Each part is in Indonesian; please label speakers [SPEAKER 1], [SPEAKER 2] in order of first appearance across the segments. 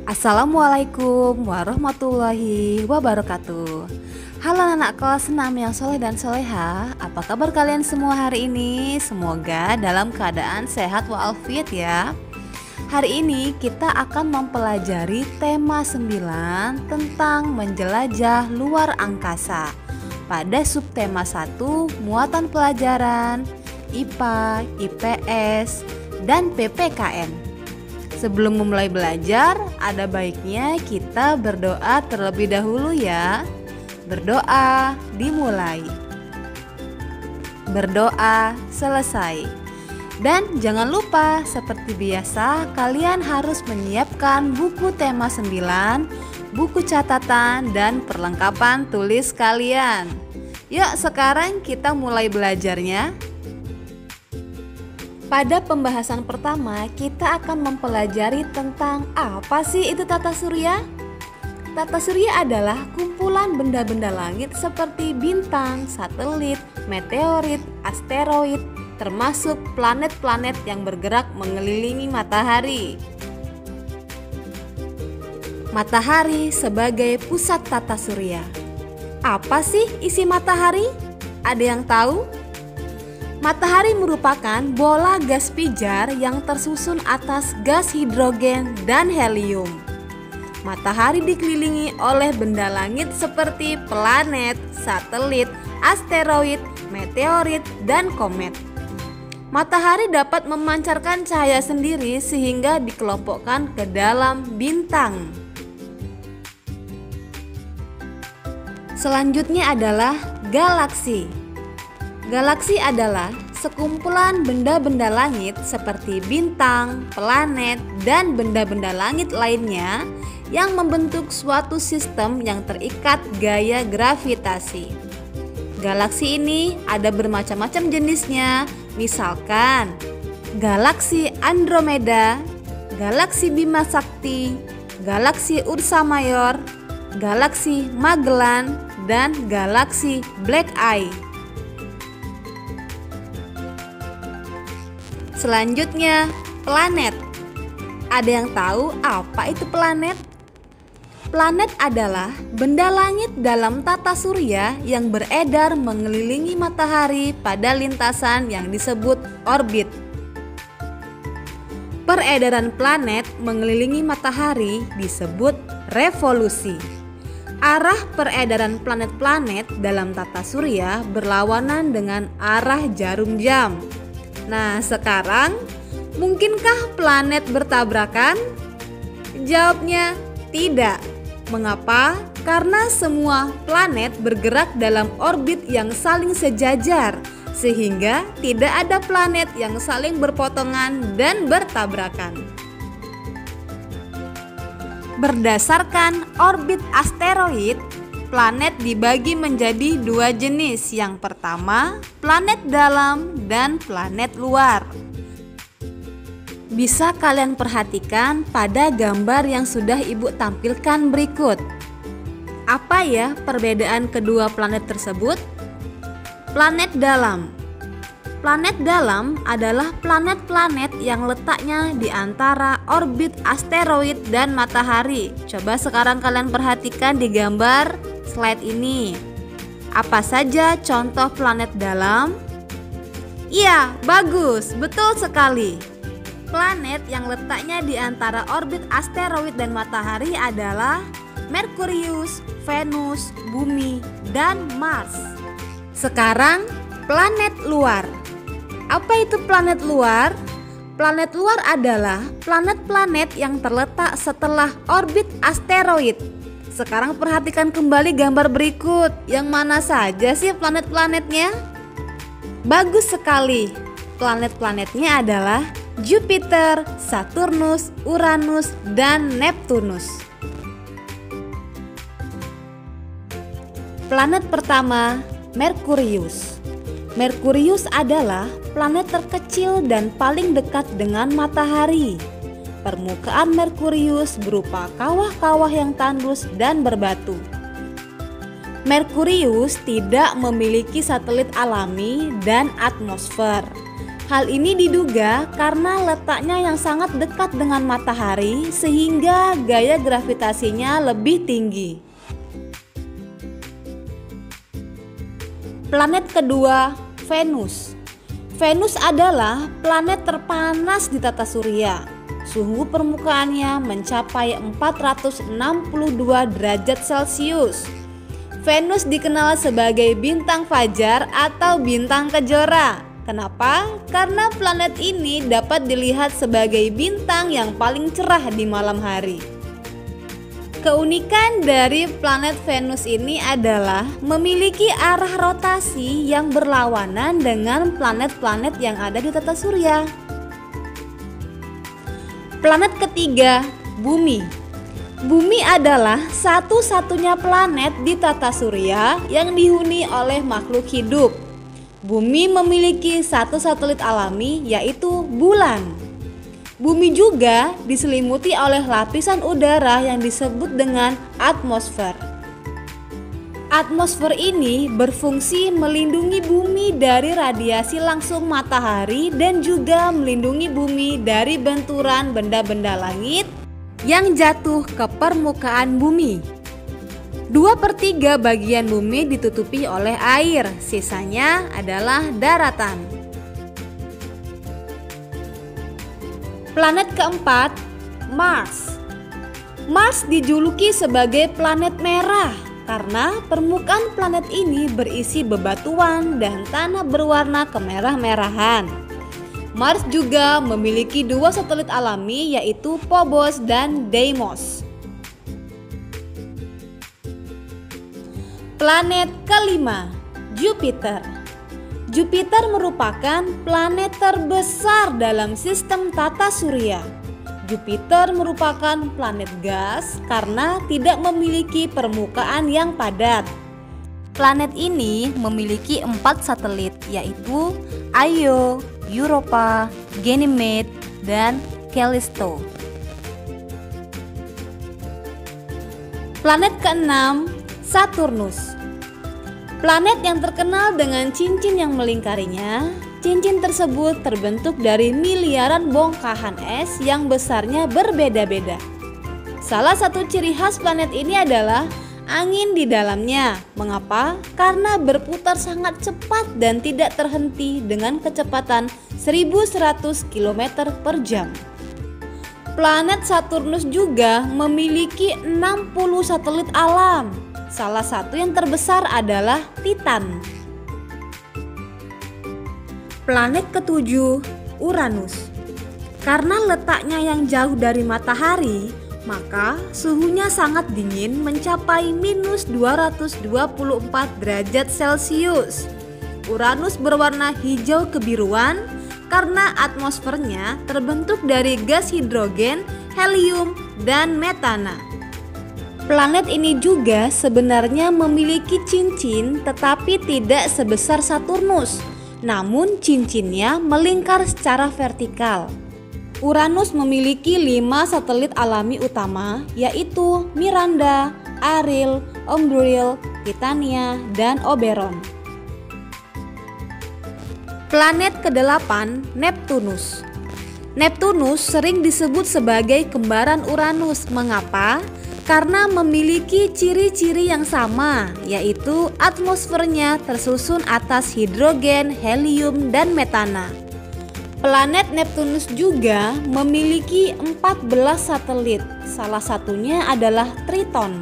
[SPEAKER 1] Assalamualaikum warahmatullahi wabarakatuh. Halo anak kelas 6 yang soleh dan soleha. Apa kabar kalian semua hari ini? Semoga dalam keadaan sehat walafiat ya. Hari ini kita akan mempelajari tema 9 tentang menjelajah luar angkasa. Pada subtema 1 muatan pelajaran IPA, IPS, dan PPKN. Sebelum memulai belajar, ada baiknya kita berdoa terlebih dahulu ya. Berdoa dimulai. Berdoa selesai. Dan jangan lupa, seperti biasa, kalian harus menyiapkan buku tema 9, buku catatan, dan perlengkapan tulis kalian. Yuk sekarang kita mulai belajarnya. Pada pembahasan pertama, kita akan mempelajari tentang apa sih itu tata surya? Tata surya adalah kumpulan benda-benda langit seperti bintang, satelit, meteorit, asteroid, termasuk planet-planet yang bergerak mengelilingi matahari. Matahari sebagai pusat tata surya. Apa sih isi matahari? Ada yang tahu? Matahari merupakan bola gas pijar yang tersusun atas gas hidrogen dan helium. Matahari dikelilingi oleh benda langit seperti planet, satelit, asteroid, meteorit, dan komet. Matahari dapat memancarkan cahaya sendiri sehingga dikelompokkan ke dalam bintang. Selanjutnya adalah galaksi. Galaksi adalah sekumpulan benda-benda langit seperti bintang, planet, dan benda-benda langit lainnya yang membentuk suatu sistem yang terikat gaya gravitasi. Galaksi ini ada bermacam-macam jenisnya, misalkan galaksi Andromeda, galaksi Bima Sakti, galaksi Ursa Major, galaksi Magellan, dan galaksi Black Eye. Selanjutnya, planet. Ada yang tahu apa itu planet? Planet adalah benda langit dalam tata surya yang beredar mengelilingi matahari pada lintasan yang disebut orbit. Peredaran planet mengelilingi matahari disebut revolusi. Arah peredaran planet-planet dalam tata surya berlawanan dengan arah jarum jam. Nah, sekarang mungkinkah planet bertabrakan? Jawabnya tidak. Mengapa? Karena semua planet bergerak dalam orbit yang saling sejajar, sehingga tidak ada planet yang saling berpotongan dan bertabrakan. Berdasarkan orbit asteroid, planet dibagi menjadi dua jenis. Yang pertama, planet dalam dan planet luar. Bisa kalian perhatikan pada gambar yang sudah Ibu tampilkan berikut. Apa ya perbedaan kedua planet tersebut? Planet dalam. Planet dalam adalah planet-planet yang letaknya di antara orbit asteroid dan matahari. Coba sekarang kalian perhatikan di gambar slide ini. Apa saja contoh planet dalam? Iya, bagus, betul sekali. Planet yang letaknya di antara orbit asteroid dan matahari adalah Merkurius, Venus, Bumi, dan Mars. Sekarang, planet luar. Apa itu planet luar? Planet luar adalah planet-planet yang terletak setelah orbit asteroid. Sekarang perhatikan kembali gambar berikut. Yang mana saja sih planet-planetnya? Bagus sekali. Planet-planetnya adalah Jupiter, Saturnus, Uranus, dan Neptunus. Planet pertama, Merkurius. Merkurius adalah planet terkecil dan paling dekat dengan matahari. Permukaan Merkurius berupa kawah-kawah yang tandus dan berbatu. Merkurius tidak memiliki satelit alami dan atmosfer. Hal ini diduga karena letaknya yang sangat dekat dengan matahari sehingga gaya gravitasinya lebih tinggi. Planet kedua, Venus. Venus adalah planet terpanas di tata surya. Suhu permukaannya mencapai 462 derajat Celcius. Venus dikenal sebagai bintang fajar atau bintang kejora. Kenapa? Karena planet ini dapat dilihat sebagai bintang yang paling cerah di malam hari. Keunikan dari planet Venus ini adalah memiliki arah rotasi yang berlawanan dengan planet-planet yang ada di tata surya. Planet ketiga, Bumi. Bumi adalah satu-satunya planet di tata surya yang dihuni oleh makhluk hidup. Bumi memiliki satu satelit alami, yaitu bulan. Bumi juga diselimuti oleh lapisan udara yang disebut dengan atmosfer. Atmosfer ini berfungsi melindungi bumi dari radiasi langsung matahari dan juga melindungi bumi dari benturan benda-benda langit yang jatuh ke permukaan bumi. 2/3 bagian bumi ditutupi oleh air, sisanya adalah daratan. Planet keempat, Mars. Mars dijuluki sebagai planet merah karena permukaan planet ini berisi bebatuan dan tanah berwarna kemerah-merahan. Mars juga memiliki 2 satelit alami, yaitu Phobos dan Deimos. Planet kelima, Jupiter. Jupiter merupakan planet terbesar dalam sistem tata surya. Jupiter merupakan planet gas karena tidak memiliki permukaan yang padat. Planet ini memiliki 4 satelit, yaitu Io, Europa, Ganymede, dan Callisto. Planet keenam, Saturnus. Planet yang terkenal dengan cincin yang melingkarinya. Cincin tersebut terbentuk dari miliaran bongkahan es yang besarnya berbeda-beda. Salah satu ciri khas planet ini adalah angin di dalamnya. Mengapa? Karena berputar sangat cepat dan tidak terhenti dengan kecepatan 1100 km per jam. Planet Saturnus juga memiliki 60 satelit alam. Salah satu yang terbesar adalah Titan. Planet ketujuh, Uranus. Karena letaknya yang jauh dari matahari, maka suhunya sangat dingin mencapai minus 224 derajat Celcius. Uranus berwarna hijau kebiruan karena atmosfernya terbentuk dari gas hidrogen, helium, dan metana. Planet ini juga sebenarnya memiliki cincin tetapi tidak sebesar Saturnus, namun cincinnya melingkar secara vertikal. Uranus memiliki 5 satelit alami utama, yaitu Miranda, Eris, Umbriel, Titania, dan Oberon. Planet ke-8, Neptunus. Neptunus sering disebut sebagai kembaran Uranus. Mengapa? Karena memiliki ciri-ciri yang sama, yaitu atmosfernya tersusun atas hidrogen, helium, dan metana. Planet Neptunus juga memiliki 14 satelit, salah satunya adalah Triton.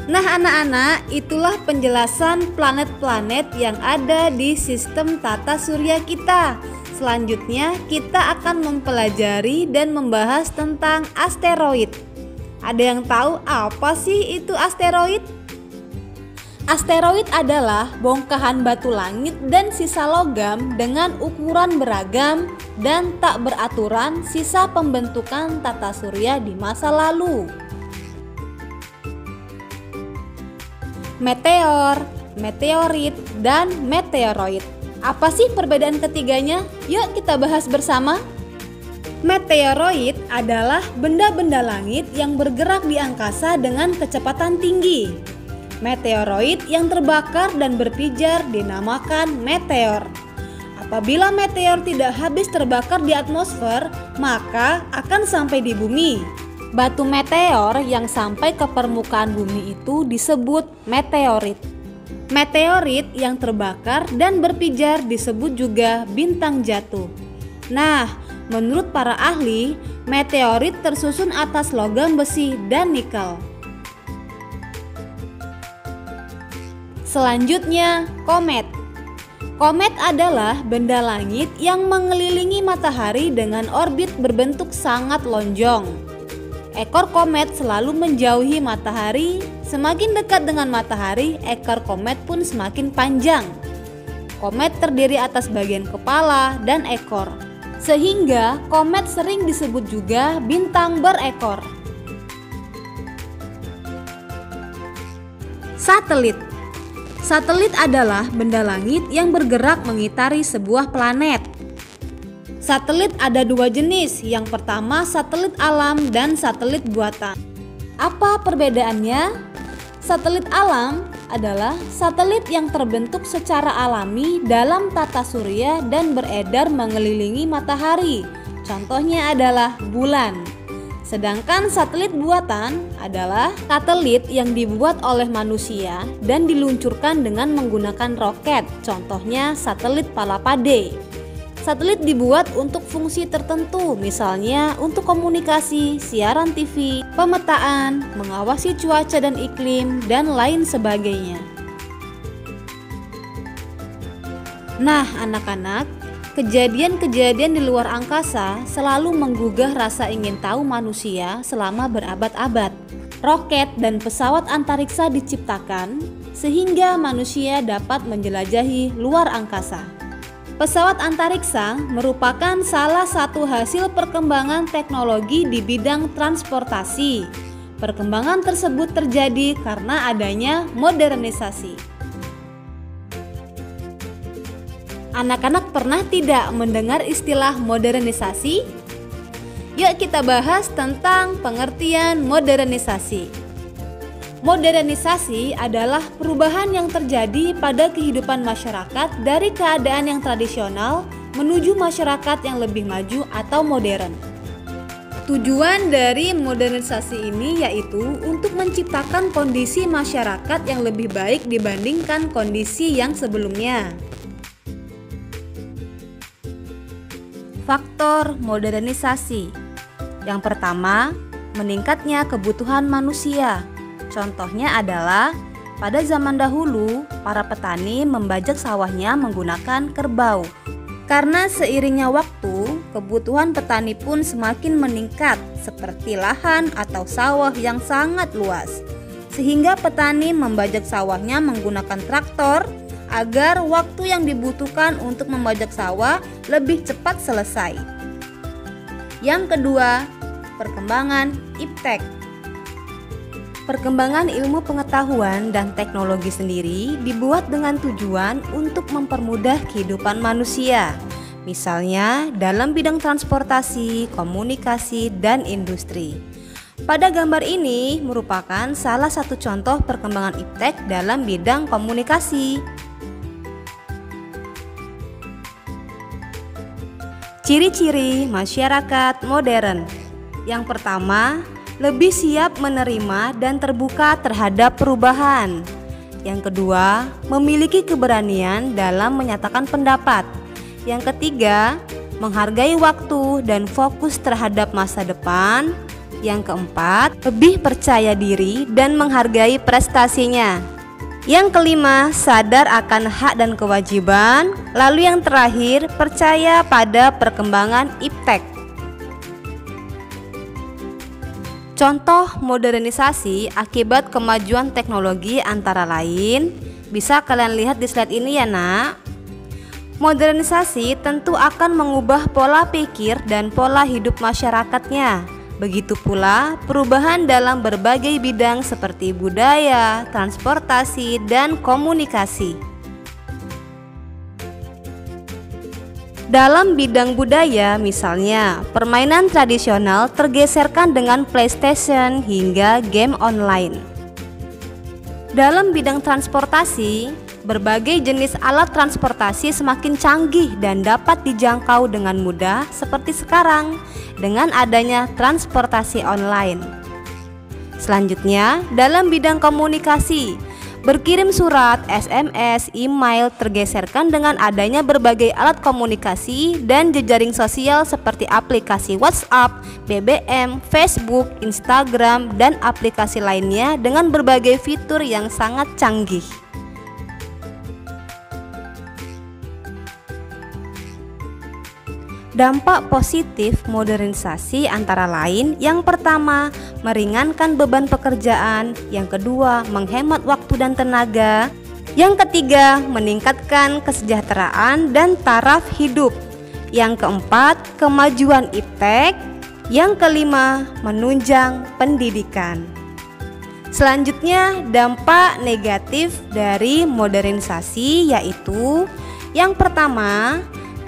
[SPEAKER 1] Nah anak-anak, itulah penjelasan planet-planet yang ada di sistem tata surya kita. Selanjutnya kita akan mempelajari dan membahas tentang asteroid. Ada yang tahu apa sih itu asteroid? Asteroid adalah bongkahan batu langit dan sisa logam dengan ukuran beragam dan tak beraturan sisa pembentukan tata surya di masa lalu. Meteor, meteorit, dan meteoroid. Apa sih perbedaan ketiganya? Yuk kita bahas bersama. Meteoroid adalah benda-benda langit yang bergerak di angkasa dengan kecepatan tinggi. Meteoroid yang terbakar dan berpijar dinamakan meteor. Apabila meteor tidak habis terbakar di atmosfer, maka akan sampai di bumi. Batu meteor yang sampai ke permukaan bumi itu disebut meteorit. Meteorit yang terbakar dan berpijar disebut juga bintang jatuh. Nah, menurut para ahli, meteorit tersusun atas logam besi dan nikel. Selanjutnya, komet. Komet adalah benda langit yang mengelilingi matahari dengan orbit berbentuk sangat lonjong. Ekor komet selalu menjauhi matahari. Semakin dekat dengan matahari, ekor komet pun semakin panjang. Komet terdiri atas bagian kepala dan ekor, sehingga komet sering disebut juga bintang berekor. Satelit. Satelit adalah benda langit yang bergerak mengitari sebuah planet. Satelit ada dua jenis, yang pertama satelit alam dan satelit buatan. Apa perbedaannya? Satelit alam adalah satelit yang terbentuk secara alami dalam tata surya dan beredar mengelilingi matahari. Contohnya adalah bulan. Sedangkan satelit buatan adalah satelit yang dibuat oleh manusia dan diluncurkan dengan menggunakan roket. Contohnya satelit Palapade. Satelit dibuat untuk fungsi tertentu, misalnya untuk komunikasi, siaran TV, pemetaan, mengawasi cuaca dan iklim, dan lain sebagainya. Nah, anak-anak, kejadian-kejadian di luar angkasa selalu menggugah rasa ingin tahu manusia selama berabad-abad. Roket dan pesawat antariksa diciptakan sehingga manusia dapat menjelajahi luar angkasa. Pesawat antariksa merupakan salah satu hasil perkembangan teknologi di bidang transportasi. Perkembangan tersebut terjadi karena adanya modernisasi. Anak-anak pernah tidak mendengar istilah modernisasi? Yuk kita bahas tentang pengertian modernisasi. Modernisasi adalah perubahan yang terjadi pada kehidupan masyarakat dari keadaan yang tradisional menuju masyarakat yang lebih maju atau modern. Tujuan dari modernisasi ini yaitu untuk menciptakan kondisi masyarakat yang lebih baik dibandingkan kondisi yang sebelumnya. Faktor modernisasi. Yang pertama, meningkatnya kebutuhan manusia. Contohnya adalah pada zaman dahulu para petani membajak sawahnya menggunakan kerbau. Karena seiringnya waktu, kebutuhan petani pun semakin meningkat seperti lahan atau sawah yang sangat luas. Sehingga petani membajak sawahnya menggunakan traktor agar waktu yang dibutuhkan untuk membajak sawah lebih cepat selesai. Yang kedua, perkembangan iptek. Perkembangan ilmu pengetahuan dan teknologi sendiri dibuat dengan tujuan untuk mempermudah kehidupan manusia. Misalnya dalam bidang transportasi, komunikasi, dan industri. Pada gambar ini merupakan salah satu contoh perkembangan iptek dalam bidang komunikasi. Ciri-ciri masyarakat modern. Yang pertama, lebih siap menerima dan terbuka terhadap perubahan. Yang kedua, memiliki keberanian dalam menyatakan pendapat. Yang ketiga, menghargai waktu dan fokus terhadap masa depan. Yang keempat, lebih percaya diri dan menghargai prestasinya. Yang kelima, sadar akan hak dan kewajiban. Lalu yang terakhir, percaya pada perkembangan iptek. Contoh modernisasi akibat kemajuan teknologi antara lain bisa kalian lihat di slide ini ya nak. Modernisasi tentu akan mengubah pola pikir dan pola hidup masyarakatnya. Begitu pula perubahan dalam berbagai bidang seperti budaya, transportasi, dan komunikasi. Dalam bidang budaya misalnya, permainan tradisional tergeserkan dengan PlayStation hingga game online. Dalam bidang transportasi, berbagai jenis alat transportasi semakin canggih dan dapat dijangkau dengan mudah seperti sekarang dengan adanya transportasi online. Selanjutnya, dalam bidang komunikasi, berkirim surat, SMS, email tergeserkan dengan adanya berbagai alat komunikasi dan jejaring sosial seperti aplikasi WhatsApp, BBM, Facebook, Instagram, dan aplikasi lainnya dengan berbagai fitur yang sangat canggih. Dampak positif modernisasi antara lain, yang pertama, meringankan beban pekerjaan, yang kedua, menghemat waktu dan tenaga, yang ketiga, meningkatkan kesejahteraan dan taraf hidup, yang keempat, kemajuan iptek, yang kelima, menunjang pendidikan. Selanjutnya, dampak negatif dari modernisasi yaitu yang pertama,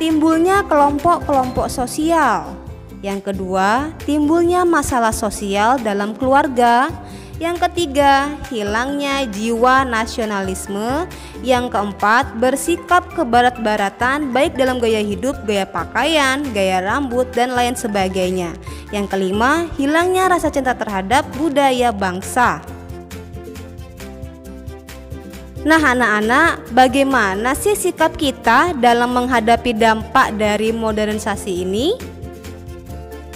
[SPEAKER 1] timbulnya kelompok-kelompok sosial. Yang kedua, timbulnya masalah sosial dalam keluarga. Yang ketiga, hilangnya jiwa nasionalisme. Yang keempat, bersikap kebarat-baratan baik dalam gaya hidup, gaya pakaian, gaya rambut, dan lain sebagainya. Yang kelima, hilangnya rasa cinta terhadap budaya bangsa. Nah anak-anak, bagaimana sih sikap kita dalam menghadapi dampak dari modernisasi ini?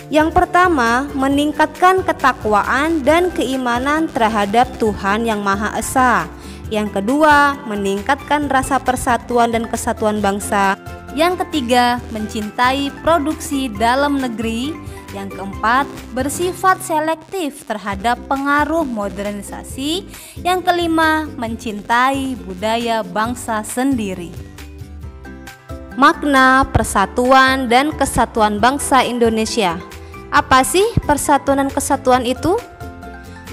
[SPEAKER 1] Yang pertama, meningkatkan ketakwaan dan keimanan terhadap Tuhan Yang Maha Esa. Yang kedua, meningkatkan rasa persatuan dan kesatuan bangsa. Yang ketiga, mencintai produksi dalam negeri. Yang keempat, bersifat selektif terhadap pengaruh modernisasi. Yang kelima, mencintai budaya bangsa sendiri. Makna persatuan dan kesatuan bangsa Indonesia. Apa sih persatuan dan kesatuan itu?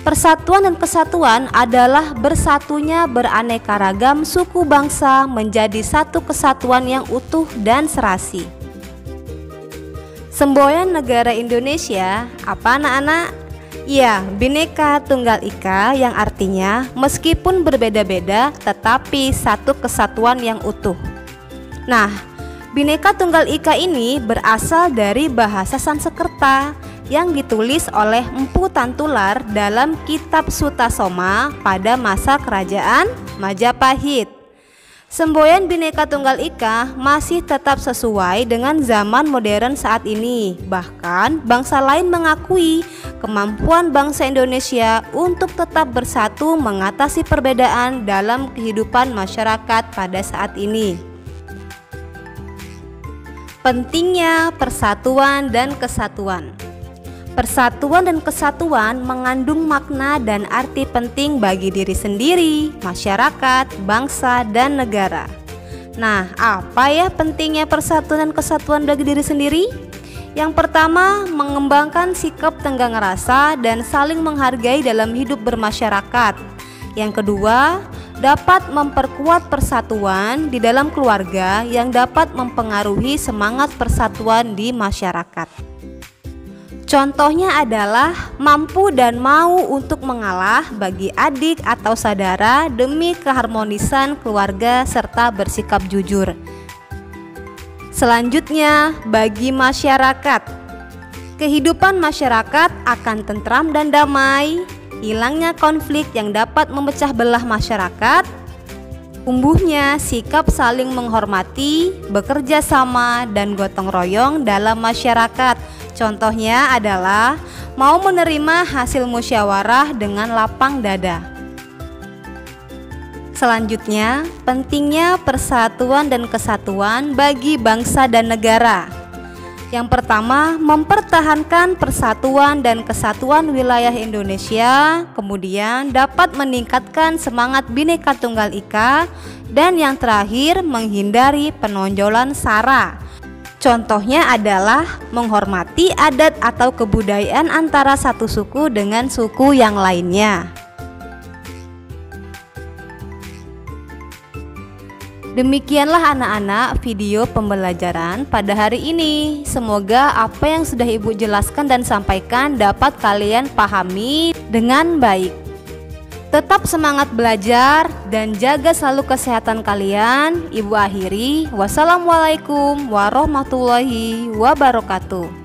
[SPEAKER 1] Persatuan dan kesatuan adalah bersatunya beraneka ragam suku bangsa menjadi satu kesatuan yang utuh dan serasi. Semboyan negara Indonesia apa anak-anak? Ya, Bhinneka Tunggal Ika, yang artinya meskipun berbeda-beda tetapi satu kesatuan yang utuh. Nah, Bhinneka Tunggal Ika ini berasal dari bahasa Sanskerta yang ditulis oleh Empu Tantular dalam kitab Sutasoma pada masa kerajaan Majapahit. Semboyan Bhinneka Tunggal Ika masih tetap sesuai dengan zaman modern saat ini. Bahkan bangsa lain mengakui kemampuan bangsa Indonesia untuk tetap bersatu mengatasi perbedaan dalam kehidupan masyarakat pada saat ini. Pentingnya persatuan dan kesatuan. Persatuan dan kesatuan mengandung makna dan arti penting bagi diri sendiri, masyarakat, bangsa, dan negara. Nah, apa ya pentingnya persatuan dan kesatuan bagi diri sendiri? Yang pertama, mengembangkan sikap tenggang rasa dan saling menghargai dalam hidup bermasyarakat. Yang kedua, dapat memperkuat persatuan di dalam keluarga yang dapat mempengaruhi semangat persatuan di masyarakat. Contohnya adalah mampu dan mau untuk mengalah bagi adik atau saudara demi keharmonisan keluarga serta bersikap jujur. Selanjutnya, bagi masyarakat, kehidupan masyarakat akan tentram dan damai, hilangnya konflik yang dapat memecah belah masyarakat, tumbuhnya sikap saling menghormati, bekerja sama, dan gotong royong dalam masyarakat. Contohnya adalah mau menerima hasil musyawarah dengan lapang dada. Selanjutnya, pentingnya persatuan dan kesatuan bagi bangsa dan negara. Yang pertama, mempertahankan persatuan dan kesatuan wilayah Indonesia, kemudian dapat meningkatkan semangat Bhinneka Tunggal Ika, dan yang terakhir, menghindari penonjolan SARA. Contohnya adalah menghormati adat atau kebudayaan antara satu suku dengan suku yang lainnya. Demikianlah anak-anak video pembelajaran pada hari ini. Semoga apa yang sudah Ibu jelaskan dan sampaikan dapat kalian pahami dengan baik. Tetap semangat belajar dan jaga selalu kesehatan kalian. Ibu akhiri, wassalamualaikum warahmatullahi wabarakatuh.